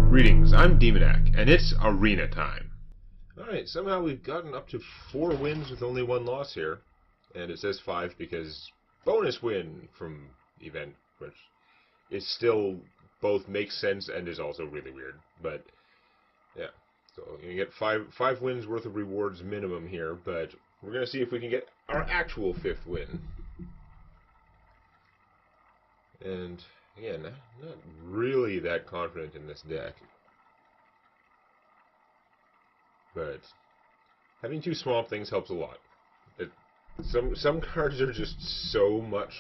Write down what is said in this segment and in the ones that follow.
Greetings, I'm Demonac, and it's arena time. Alright, somehow we've gotten up to 4 wins with only 1 loss here. And it says 5 because bonus win from event, which is still both makes sense and is also really weird. But, yeah. So you get 5 wins worth of rewards minimum here, but we're going to see if we can get our actual 5th win. And, again, not really that confident in this deck. But having 2 swamp things helps a lot. Some cards are just so much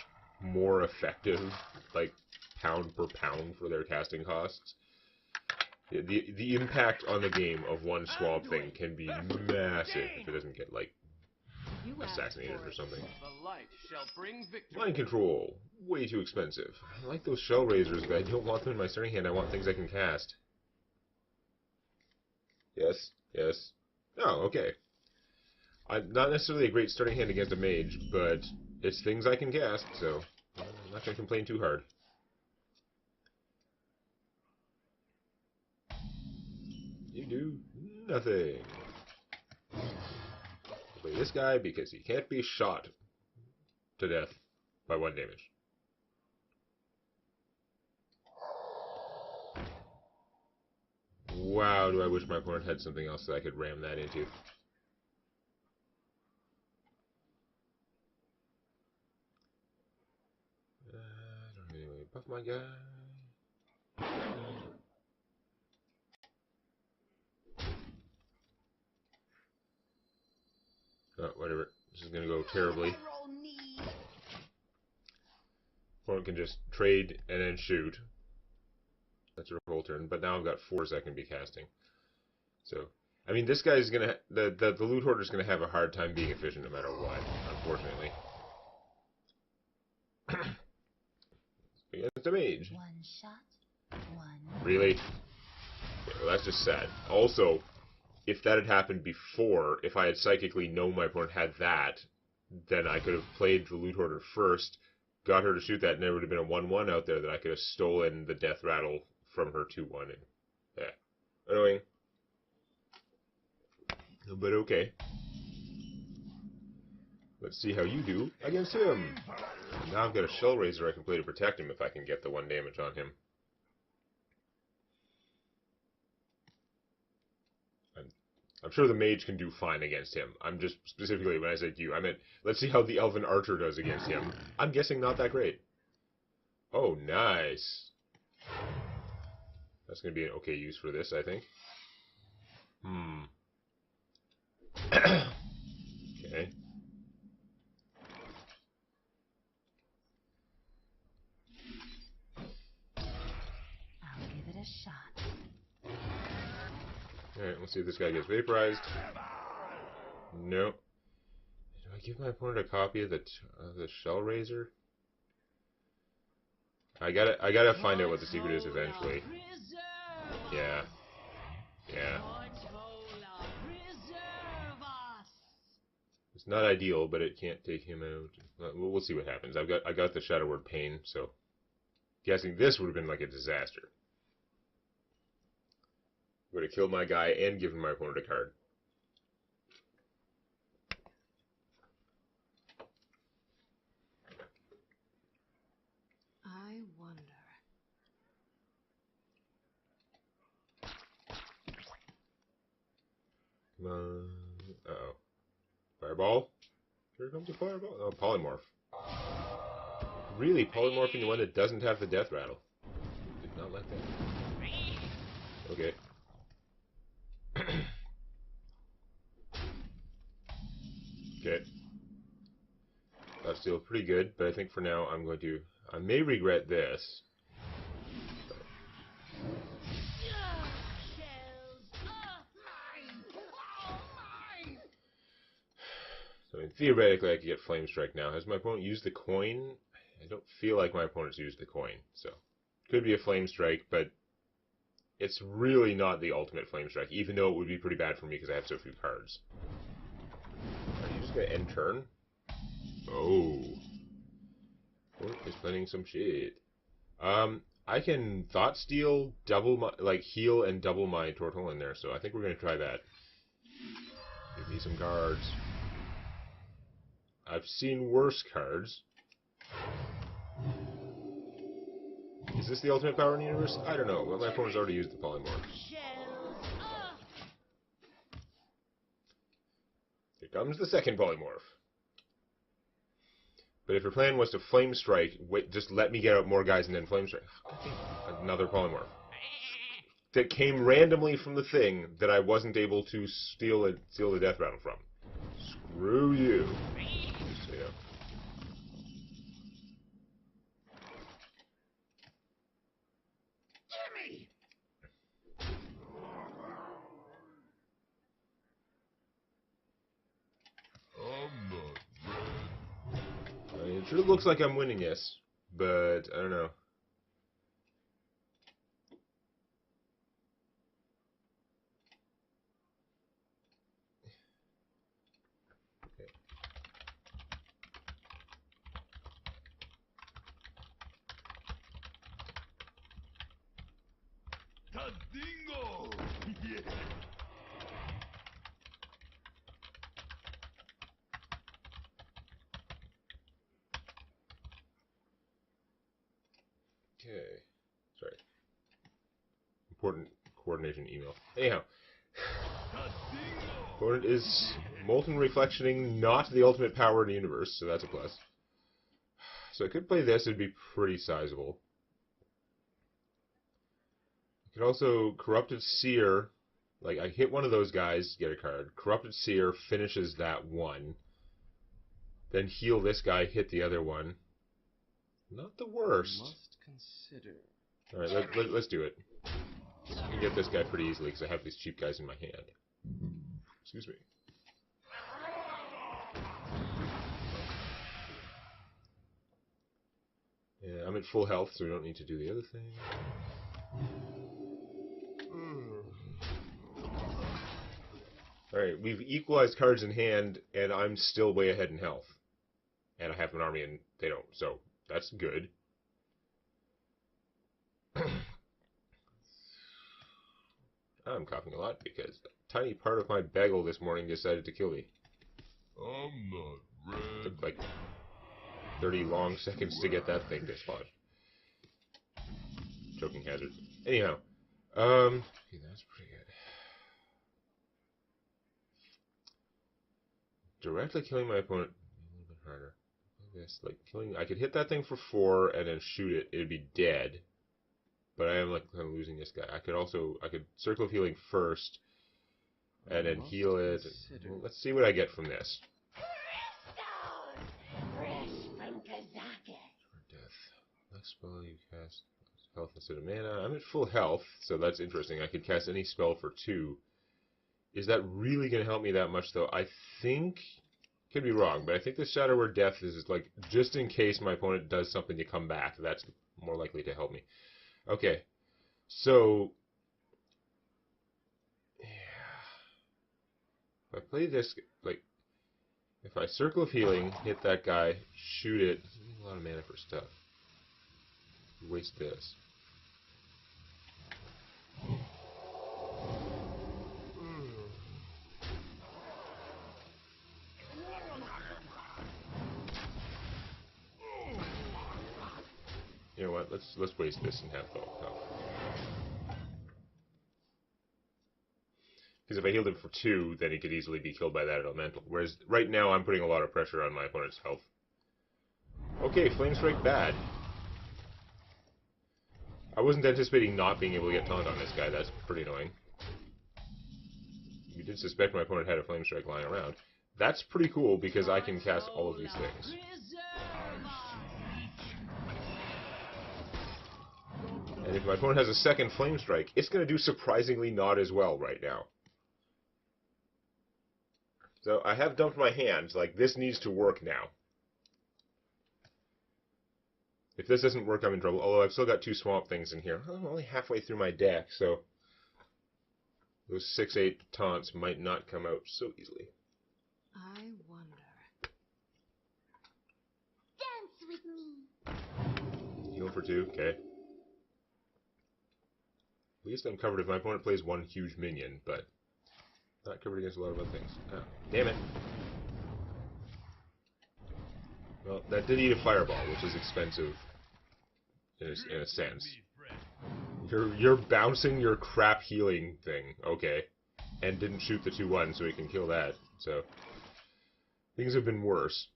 more effective, like pound per pound for their casting costs. The impact on the game of 1 swamp thing can be massive if it doesn't get, like, assassinated or something. Mind control. Way too expensive. I like those shell razors, but I don't want them in my starting hand. I want things I can cast. Yes. Yes. Oh, okay. Not necessarily a great starting hand against a mage, but it's things I can cast, so I'm not going to complain too hard. You do nothing. Play this guy because he can't be shot to death by 1 damage. Wow, do I wish my opponent had something else that I could ram that into. I don't really buff my guy. Oh, whatever. This is going to go terribly. Opponent can just trade and then shoot. That's her whole turn, but now I've got 4s I can be casting. So, I mean, this guy's going to... The loot hoarder's going to have a hard time being efficient no matter what, unfortunately. Against a mage. 1 shot, 1. Really? Okay, well, that's just sad. Also, if that had happened before, if I had psychically known my opponent had that, then I could have played the loot hoarder first, got her to shoot that, and there would have been a 1-1 out there that I could have stolen the death rattle from her 2-1. And, yeah. Annoying. But okay. Let's see how you do against him. Now I've got a shell razor I can play to protect him if I can get the 1 damage on him. I'm sure the mage can do fine against him. I'm just, specifically when I said you, I meant, let's see how the elven archer does against him. I'm guessing not that great. Oh, nice. That's going to be an okay use for this, I think. Okay. I'll give it a shot. Alright, let's see if this guy gets vaporized. Nope. Do I give my opponent a copy of the shell razor? I gotta find out what the secret is eventually. Yeah. Yeah. It's not ideal, but it can't take him out. We'll see what happens. I got the Shadow Word Pain, so guessing this would have been like a disaster. Would have killed my guy and given my opponent a card. I wonder. Come on. Uh-oh. Fireball? Here comes a fireball. Oh, polymorph. Really? Polymorphing the one that doesn't have the death rattle? Did not like that. Okay. Okay. That's still pretty good, but I think for now I'm going to... I may regret this. So, I mean, theoretically I could get Flame Strike now. Has my opponent used the coin? I don't feel like my opponent's used the coin, so... Could be a Flame Strike, but... It's really not the ultimate Flame Strike, even though it would be pretty bad for me because I have so few cards. Are you just going to end turn? Oh. Or is planning some shit. I can Thought Steal, double my, like, heal and double my Tortle in there, so I think we're going to try that. Give me some cards. I've seen worse cards. Is this the ultimate power in the universe? I don't know, but my opponent's already used the polymorph. Here comes the second polymorph. But if your plan was to Flame Strike, wait, just let me get out more guys and then Flame Strike. Another polymorph. That came randomly from the thing that I wasn't able to steal the death rattle from. Screw you. So, yeah. I mean, it sure looks like I'm winning this, but I don't know. Tadingo! Yeah. Okay. Sorry. Important coordination email. Anyhow. Opponent is Molten Reflectioning, not the ultimate power in the universe, so that's a plus. So I could play this, it'd be pretty sizable. I could also Corrupted Seer, like I hit one of those guys, get a card. Corrupted Seer finishes that one. Then heal this guy, hit the other one. Not the worst. Must consider. Alright, let's do it. I can get this guy pretty easily because I have these cheap guys in my hand. Excuse me. Yeah, I'm at full health, so we don't need to do the other thing. Alright, we've equalized cards in hand, and I'm still way ahead in health. And I have an army and they don't, so that's good. I'm coughing a lot because a tiny part of my bagel this morning decided to kill me. I'm not red. Took like 30 long seconds to get that thing dislodged. Choking hazard. Anyhow, okay, that's pretty good. Directly killing my opponent a little bit harder. This, like killing, I could hit that thing for 4 and then shoot it. It'd be dead. But I am like kind of losing this guy. I could Circle of Healing first, and then heal it. Well, let's see what I get from this. Death. Next spell you cast health instead of mana. I'm at full health, so that's interesting. I could cast any spell for 2. Is that really going to help me that much, though? I think, could be wrong, but I think the Shadow Word Death is like just in case my opponent does something to come back. That's more likely to help me. Okay, so yeah. If I play this, like, if I Circle of Healing, hit that guy, shoot it, a lot of mana for stuff. Waste this. You know what? Let's waste this and have health. Because if I healed him for 2, then he could easily be killed by that elemental. Whereas right now I'm putting a lot of pressure on my opponent's health. Okay, Flame Strike bad. I wasn't anticipating not being able to get taunt on this guy. That's pretty annoying. You did suspect my opponent had a Flame Strike lying around. That's pretty cool because I can cast all of these things. And if my opponent has a second Flame Strike, it's going to do surprisingly not as well right now. So I have dumped my hands. Like, this needs to work now. If this doesn't work, I'm in trouble. Although I've still got 2 Swamp Things in here. I'm only halfway through my deck, so those 6/8 taunts might not come out so easily. I wonder. Dance with me. Heal for 2, okay. least I'm covered if my opponent plays one huge minion, but not covered against a lot of other things. Oh, damn it. Well, that did eat a fireball, which is expensive in a sense. You're bouncing your crap healing thing, okay, and didn't shoot the 2-1 so he can kill that, so things have been worse.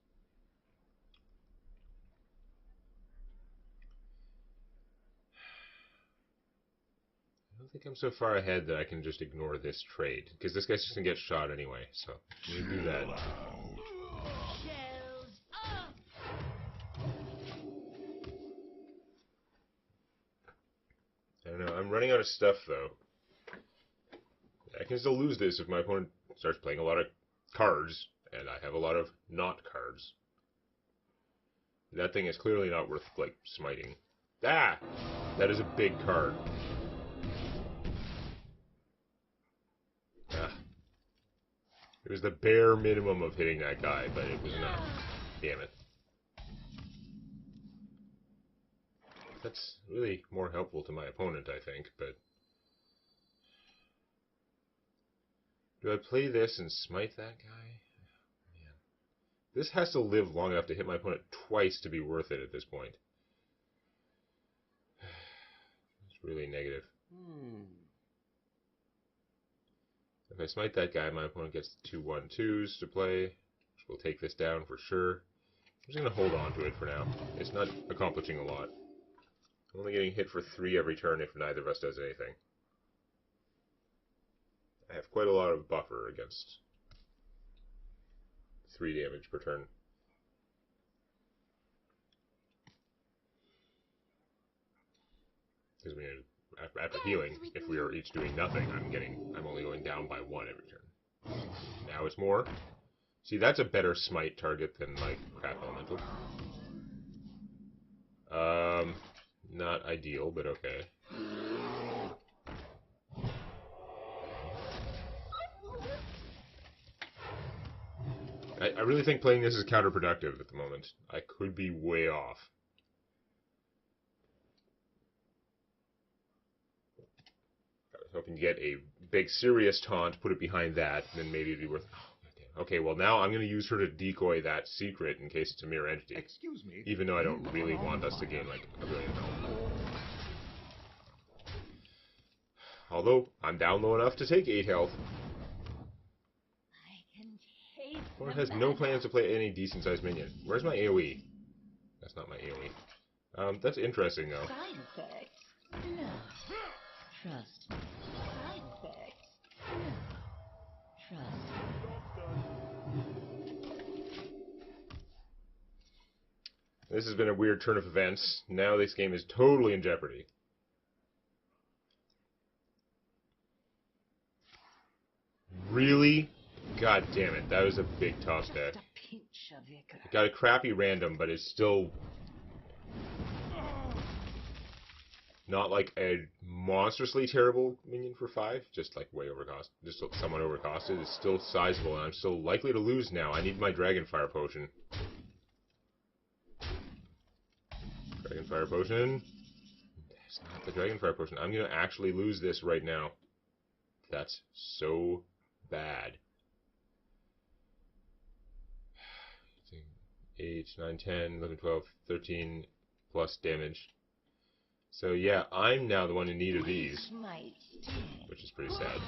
I don't think I'm so far ahead that I can just ignore this trade, because this guy's just going to get shot anyway, so I'm going to do that. I don't know, I'm running out of stuff, though. I can still lose this if my opponent starts playing a lot of cards, and I have a lot of not cards. That thing is clearly not worth, like, smiting. Ah! That is a big card. Ah. It was the bare minimum of hitting that guy, but it was not. Damn it. That's really more helpful to my opponent, I think, but... Do I play this and smite that guy? Man. This has to live long enough to hit my opponent twice to be worth it at this point. It's really negative. If I smite that guy, my opponent gets 2/1/2s to play, which will take this down for sure. I'm just going to hold on to it for now. It's not accomplishing a lot. I'm only getting hit for 3 every turn if neither of us does anything. I have quite a lot of buffer against 3 damage per turn. Because after healing, if we are each doing nothing, I'm only going down by 1 every turn. Now it's more. See, that's a better smite target than, like, crap elemental. Not ideal, but okay. I really think playing this is counterproductive at the moment. I could be way off. I was hoping to get a big serious taunt, put it behind that, and then maybe it'd be worth... Okay, well now I'm going to use her to decoy that secret in case it's a mirror entity. Excuse me. Even though I don't really want us to gain, like, a billion health. Although, I'm down low enough to take 8 health. Opponent has no plans to play any decent-sized minion. Where's my AoE? That's not my AoE. That's interesting, though. Side effects? No. Trust me. Side effects? No. Trust me. This has been a weird turn of events. Now this game is totally in jeopardy. Really? God damn it, that was a big toss deck. Got a crappy random, but it's still not like a monstrously terrible minion for 5, just like way overcost, just somewhat overcosted. It's still sizable, and I'm still likely to lose now. I need my Dragonfire Potion. Dragonfire Potion. That's not the Dragonfire Potion. I'm going to actually lose this right now. That's so bad. 8, 9, 10, 11, 12, 13 plus damage. So yeah, I'm now the one in need of these, which is pretty sad.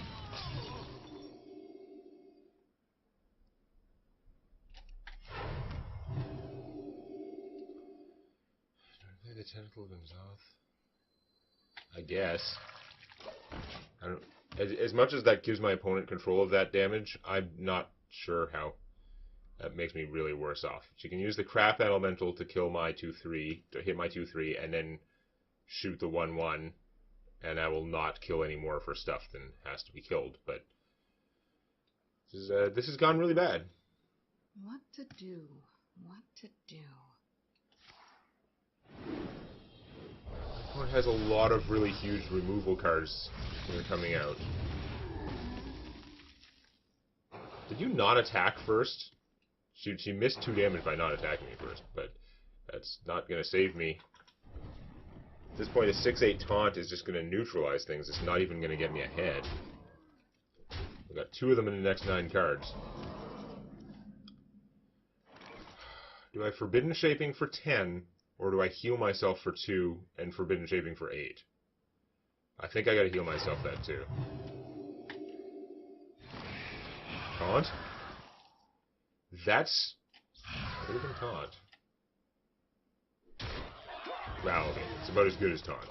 Do I play the Tentacle of N'Zoth? I guess. I don't. As much as that gives my opponent control of that damage, I'm not sure how that makes me really worse off. She can use the crap elemental to kill my 2/3, to hit my 2/3, and then shoot the 1/1, and I will not kill any more of her stuff than has to be killed. But this has gone really bad. What to do? What to do? My opponent has a lot of really huge removal cards that are coming out. Did you not attack first? She missed 2 damage by not attacking me first, but that's not going to save me. At this point, a 6-8 taunt is just going to neutralize things. It's not even going to get me ahead. I've got 2 of them in the next 9 cards. Do I Forbidden Shaping for 10, or do I heal myself for 2 and Forbidden Shaping for 8? I think I gotta heal myself that too. Taunt? That's... could have been taunt. Wow, okay. It's about as good as taunt.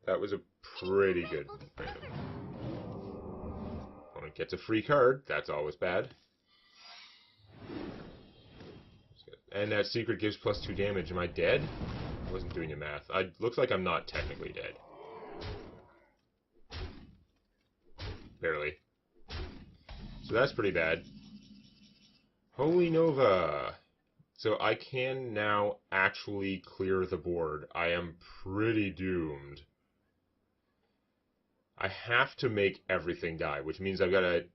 That was a pretty good random. Opponent gets a free card. That's always bad. And that secret gives +2 damage. Am I dead? I wasn't doing the math. Looks like I'm not technically dead. Barely. So that's pretty bad. Holy Nova! So I can now actually clear the board. I am pretty doomed. I have to make everything die, which means I've got to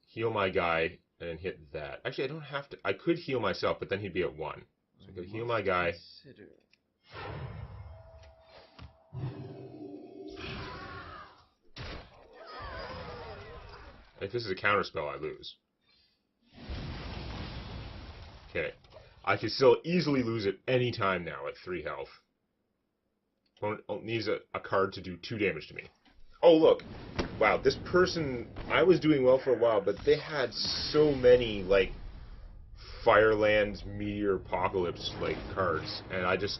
heal my guy, and then hit that. Actually, I don't have to. I could heal myself, but then he'd be at 1. So I could heal my guy. If this is a counterspell, I lose. Okay. I could still easily lose at any time now at 3 health. Opponent needs a card to do 2 damage to me. Oh, look. Wow, this person... I was doing well for a while, but they had so many, like, Firelands, Meteor, Apocalypse, like, cards, and I just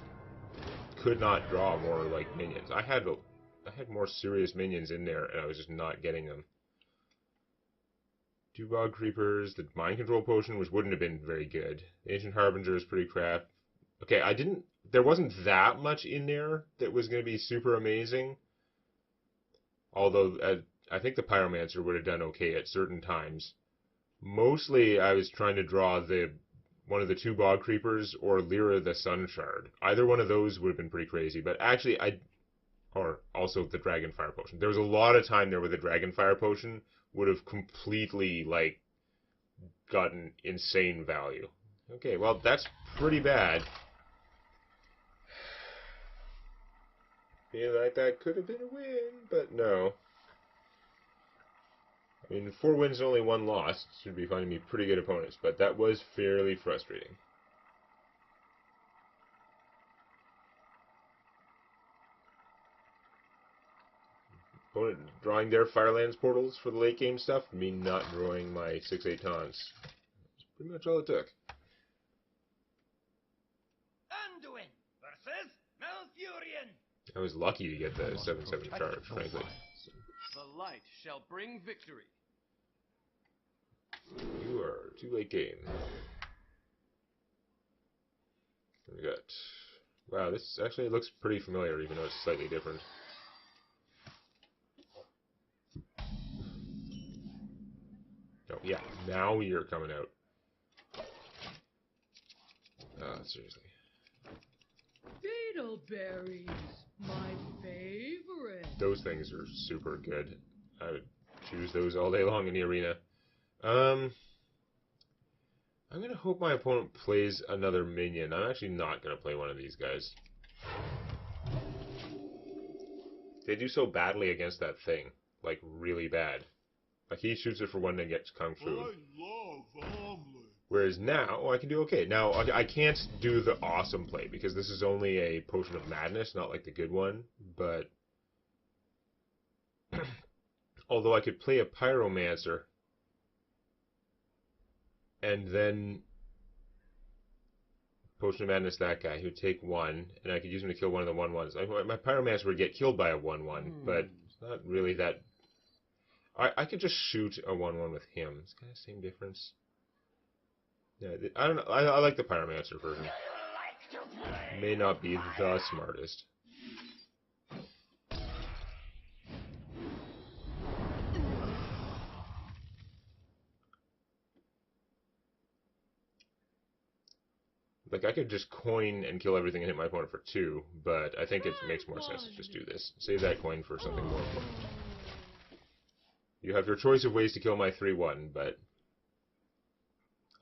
could not draw more, like, minions. I had more serious minions in there, and I was just not getting them. 2 Bog Creepers, the Mind Control Potion, which wouldn't have been very good. The Ancient Harbinger is pretty crap. Okay, there wasn't that much in there that was going to be super amazing. Although, I think the Pyromancer would have done okay at certain times. Mostly, I was trying to draw one of the 2 Bog Creepers or Lyra the Sun Shard. Either one of those would have been pretty crazy, but actually, or also the Dragon Fire Potion. There was a lot of time there where the Dragon Fire Potion would have completely, like, gotten insane value. Okay, well, that's pretty bad. Feel like that could have been a win, but no. I mean, 4 wins and only 1 loss should be finding me pretty good opponents, but that was fairly frustrating. Opponent drawing their Firelands portals for the late game stuff, me not drawing my 6-8 taunts. That's pretty much all it took. Anduin versus Malfurion. I was lucky to get the 7/7 charge, frankly. So. The light shall bring victory. You are too late game. We got... Wow, this actually looks pretty familiar, even though it's slightly different. Oh, yeah, now you're coming out. Seriously. Beetle berries, my favorite. Those things are super good. I would choose those all day long in the arena. I'm going to hope my opponent plays another minion. I'm actually not going to play one of these guys. They do so badly against that thing. Like, really bad. Like, he shoots it for 1 and gets Kung Fu. I love omelet. Whereas now, I can do okay. Now, I can't do the awesome play, because this is only a Potion of Madness, not like the good one, but... although I could play a Pyromancer, and then Potion of Madness that guy, who'd take 1, and I could use him to kill one of the 1/1s. My Pyromancer would get killed by a 1/1, but it's not really that... I could just shoot a 1/1 with him. It's kind of the same difference. Yeah, I don't know. I like the Pyromancer version. May not be the smartest. Like, I could just coin and kill everything and hit my opponent for 2, but I think it makes more sense to just do this. Save that coin for something more important. You have your choice of ways to kill my 3/1, but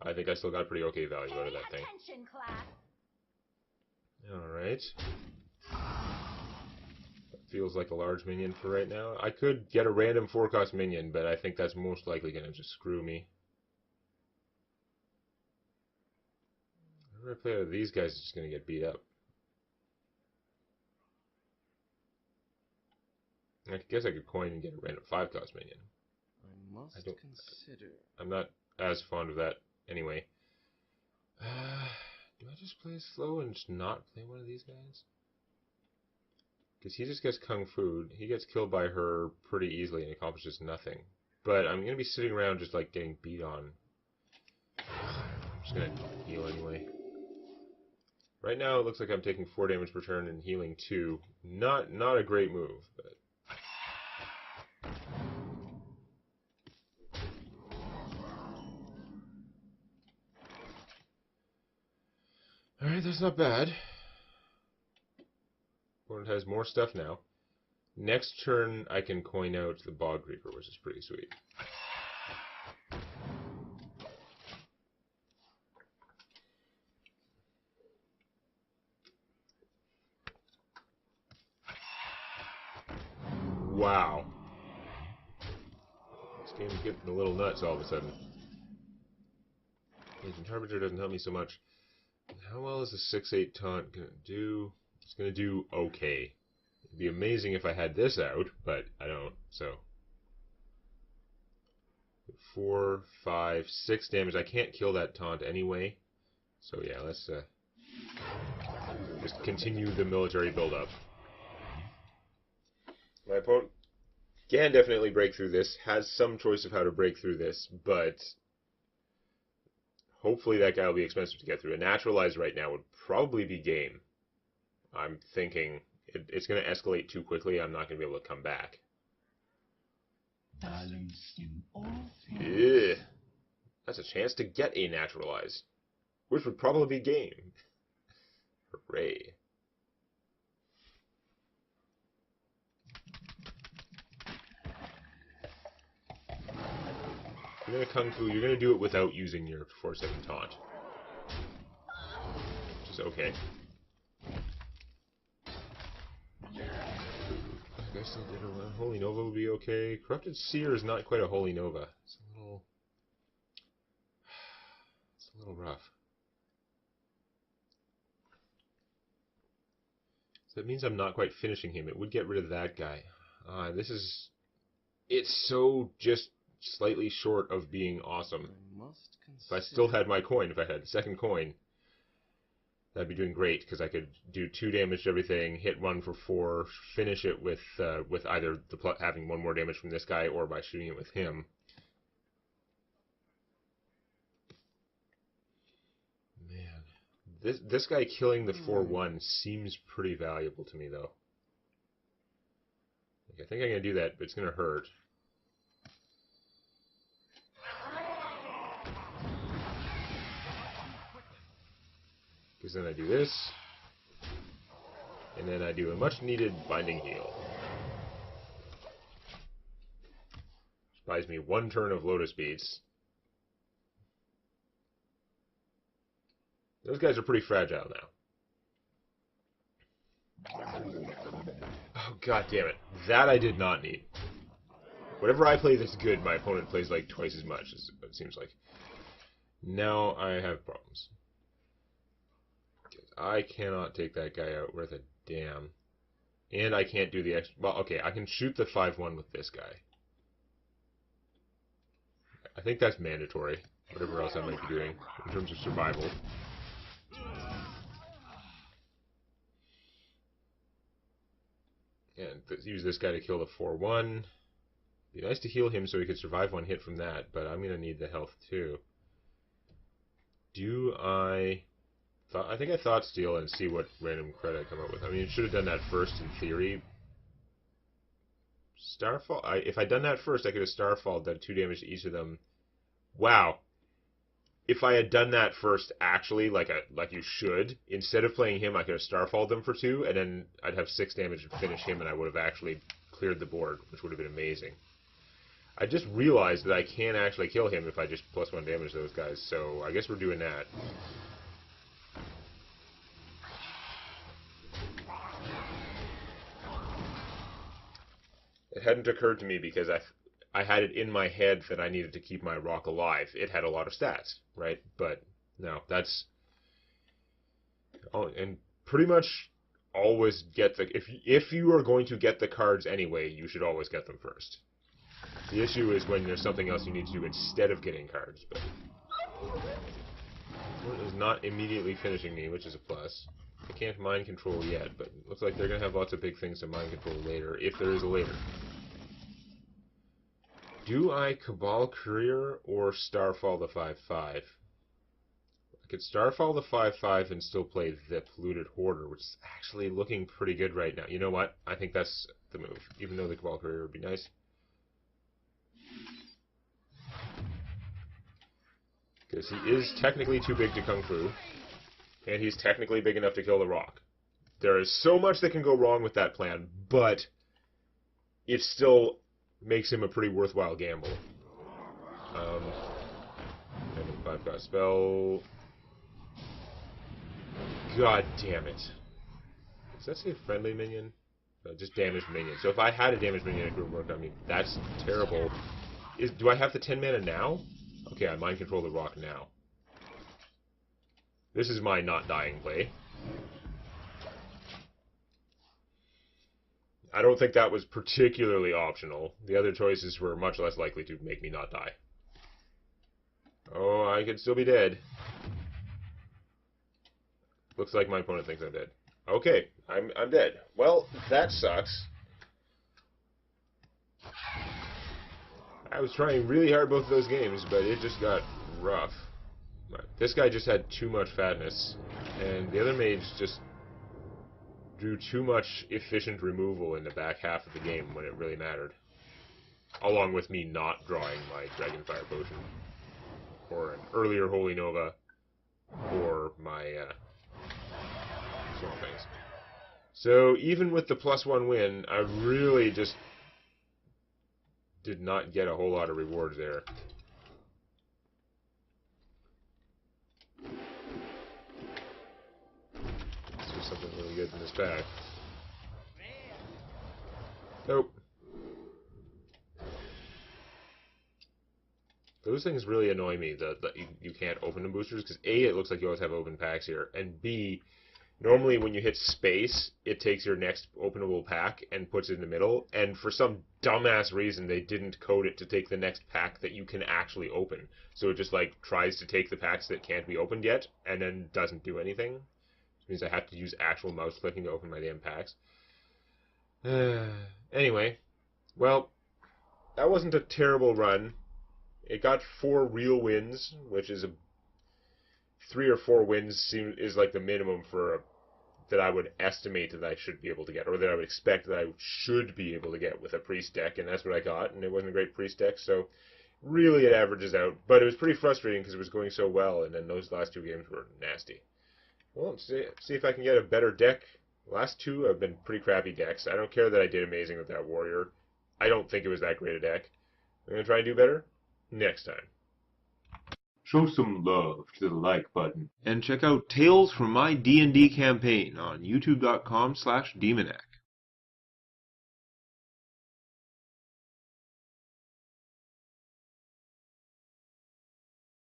I think I still got pretty okay value out of that thing. Alright. Feels like a large minion for right now. I could get a random 4-cost minion, but I think that's most likely going to just screw me. Whenever I play out of these guys, it's just going to get beat up. I guess I could coin and get a random 5-cost minion. I must consider. I'm not as fond of that anyway. Do I just play slow and just not play one of these guys? Because he just gets Kung Fu. He gets killed by her pretty easily and accomplishes nothing. But I'm going to be sitting around just like getting beat on. I'm just going to heal anyway. Right now it looks like I'm taking 4 damage per turn and healing 2. Not a great move, but... Alright, that's not bad. Opponent has more stuff now. Next turn, I can coin out the Bog Reaper, which is pretty sweet. Wow. This game's getting a little nuts all of a sudden. Agent Harbinger doesn't help me so much. How well is the 6-8 taunt going to do? It's going to do okay. It'd be amazing if I had this out, but I don't, so. 4, 5, 6 damage. I can't kill that taunt anyway. So yeah, let's just continue the military build-up. My opponent can definitely break through this, has some choice of how to break through this, but hopefully that guy will be expensive to get through. A naturalize right now would probably be game. I'm thinking it's going to escalate too quickly. I'm not going to be able to come back. Yeah. That's a chance to get a naturalize, which would probably be game. Hooray. If you're going to Kung Fu, you're going to do it without using your 4-7 taunt. Which is okay. I guess I did a Holy Nova would be okay. Corrupted Seer is not quite a Holy Nova. It's a little rough. So that means I'm not quite finishing him. It would get rid of that guy. It's so just slightly short of being awesome. If I still had my coin, if I had the second coin, that'd be doing great, because I could do 2 damage to everything, hit 1 for 4, finish it with either having 1 more damage from this guy or by shooting it with him. Man, this guy killing the 4-1 seems pretty valuable to me, though. I think I'm going to do that, but it's going to hurt. Because then I do this, and then I do a much-needed Binding Heal. Which buys me 1 turn of Lotus Beats. Those guys are pretty fragile now. Oh, god damn it. That I did not need. Whatever I play that's good, my opponent plays like twice as much, it seems like. Now I have problems. I cannot take that guy out worth a damn. And I can't do the extra... Well, okay, I can shoot the 5-1 with this guy. I think that's mandatory. Whatever else I might be doing in terms of survival. And use this guy to kill the 4-1. Be nice to heal him so he could survive 1 hit from that, but I'm going to need the health too. Do I think I Thought Steal and see what random credit I come up with. I mean, I should have done that first in theory. Starfall? If I'd done that first, I could have Starfall, done 2 damage to each of them. Wow. If I had done that first, actually, like you should, instead of playing him, I could have Starfalled them for 2, and then I'd have 6 damage to finish him, and I would have actually cleared the board, which would have been amazing. I just realized that I can actually kill him if I just +1 damage those guys, so I guess we're doing that. It hadn't occurred to me because I had it in my head that I needed to keep my rock alive. It had a lot of stats, right? But no, that's... Oh, and pretty much always get the... If you are going to get the cards anyway, you should always get them first. The issue is when there's something else you need to do instead of getting cards, but... It is not immediately finishing me, which is a plus. I can't mind control yet, but it looks like they're going to have lots of big things to mind control later, if there is a later. Do I Cabal Courier or Starfall the 5/5? I could Starfall the 5/5 and still play the Polluted Hoarder, which is actually looking pretty good right now. You know what? I think that's the move, even though the Cabal Courier would be nice. Because he is technically too big to Kung Fu, and he's technically big enough to kill the rock. There is so much that can go wrong with that plan, but it still makes him a pretty worthwhile gamble. And 5 spell. God damn it. Does that say friendly minion? No, just damaged minion. So if I had a damaged minion, it could have worked on me. That's terrible. Do I have the 10 mana now? Okay, I mind control the rock now. This is my not dying play. I don't think that was particularly optional. The other choices were much less likely to make me not die. Oh, I could still be dead. Looks like my opponent thinks I'm dead. Okay, I'm dead. Well, that sucks. I was trying really hard both of those games, but it just got rough. This guy just had too much fatness, and the other mage just drew too much efficient removal in the back half of the game when it really mattered. Along with me not drawing my Dragonfire Potion, or an earlier Holy Nova, or my Swamp Things. So even with the +1 win, I really just did not get a whole lot of rewards there. Let's do something really good in this pack. Nope. Those things really annoy me, that you can't open the boosters, because A, it looks like you always have open packs here, and B, normally when you hit space, it takes your next openable pack and puts it in the middle, and for some dumbass reason, they didn't code it to take the next pack that you can actually open. So it just, like, tries to take the packs that can't be opened yet, and then doesn't do anything. Which means I have to use actual mouse clicking to open my damn packs. Anyway, well, that wasn't a terrible run. It got 4 real wins, which is 3 or 4 wins is like the minimum for that I would estimate that I should be able to get, or that I would expect that I should be able to get with a priest deck, and that's what I got, and it wasn't a great priest deck, so really it averages out. But it was pretty frustrating because it was going so well, and then those last 2 games were nasty. Well, let's see if I can get a better deck. The last 2 have been pretty crappy decks. I don't care that I did amazing with that warrior. I don't think it was that great a deck. I'm going to try and do better next time. Show some love to the like button. And check out Tales from My D&D Campaign on youtube.com/Demonac.